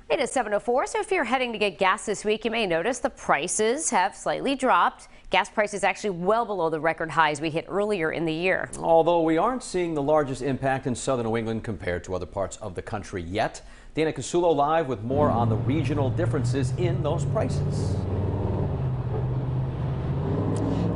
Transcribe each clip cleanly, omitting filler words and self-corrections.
It is 7:04, so if you're heading to get gas this week, you may notice the prices have slightly dropped. Gas prices actually well below the record highs we hit earlier in the year. Although we aren't seeing the largest impact in southern New England compared to other parts of the country yet. Dana Casulo live with more on the regional differences in those prices.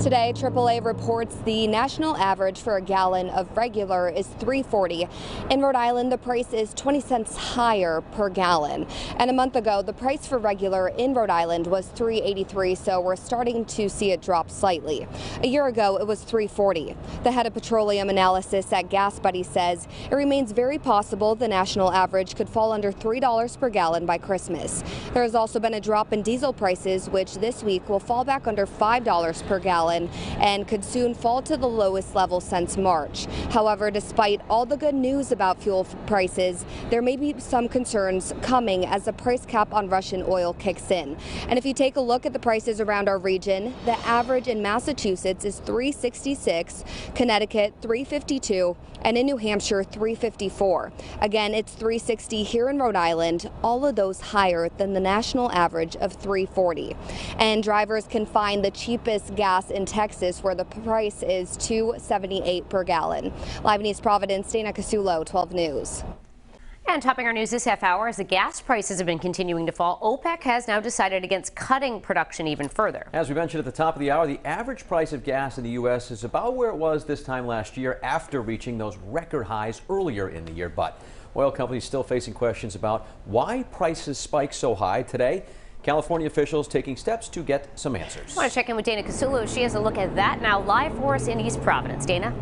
Today, AAA reports the national average for a gallon of regular is $3.40. In Rhode Island, the price is 20 cents higher per gallon. And a month ago, the price for regular in Rhode Island was $3.83, so we're starting to see it drop slightly. A year ago, it was $3.40. The head of petroleum analysis at Gas Buddy says it remains very possible the national average could fall under $3 per gallon by Christmas. There has also been a drop in diesel prices, which this week will fall back under $5 per gallon and could soon fall to the lowest level since March. However, despite all the good news about fuel prices, there may be some concerns coming as the price cap on Russian oil kicks in. And if you take a look at the prices around our region, the average in Massachusetts is $3.66, Connecticut $3.52, and in New Hampshire $3.54. Again, it's $3.60 here in Rhode Island, all of those higher than the national average of $3.40. And drivers can find the cheapest gas in Texas, where the price is $2.78 per gallon. Live in East Providence, Dana Casulo, 12 News. And topping our news this half hour, as the gas prices have been continuing to fall, OPEC has now decided against cutting production even further. As we mentioned at the top of the hour, the average price of gas in the U.S. is about where it was this time last year after reaching those record highs earlier in the year. But oil companies still facing questions about why prices spike so high today. California officials taking steps to get some answers. I want to check in with Dana Casulo. She has a look at that now live for us in East Providence. Dana?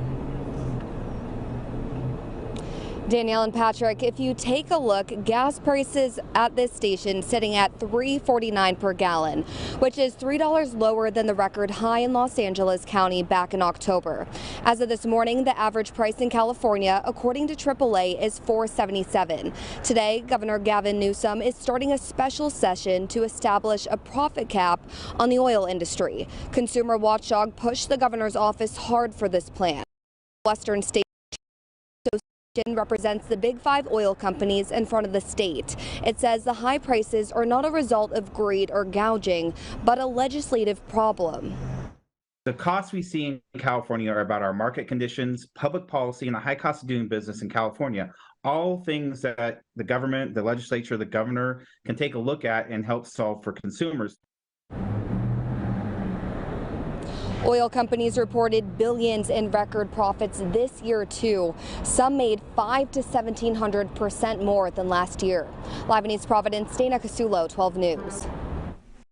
Danielle and Patrick, if you take a look, gas prices at this station sitting at $3.49 per gallon, which is $3 lower than the record high in Los Angeles County back in October. As of this morning, the average price in California, according to AAA, is $4.77. Today, Governor Gavin Newsom is starting a special session to establish a profit cap on the oil industry. Consumer Watchdog pushed the governor's office hard for this plan. Western State represents the big five oil companies in front of the state. It says the high prices are not a result of greed or gouging, but a legislative problem. The costs we see in California are about our market conditions, public policy, and the high cost of doing business in California. All things that the government, the legislature, the governor can take a look at and help solve for consumers. Oil companies reported billions in record profits this year, too. Some made 500% to 1,700% more than last year. Live in East Providence, Dana Casulo, 12 News.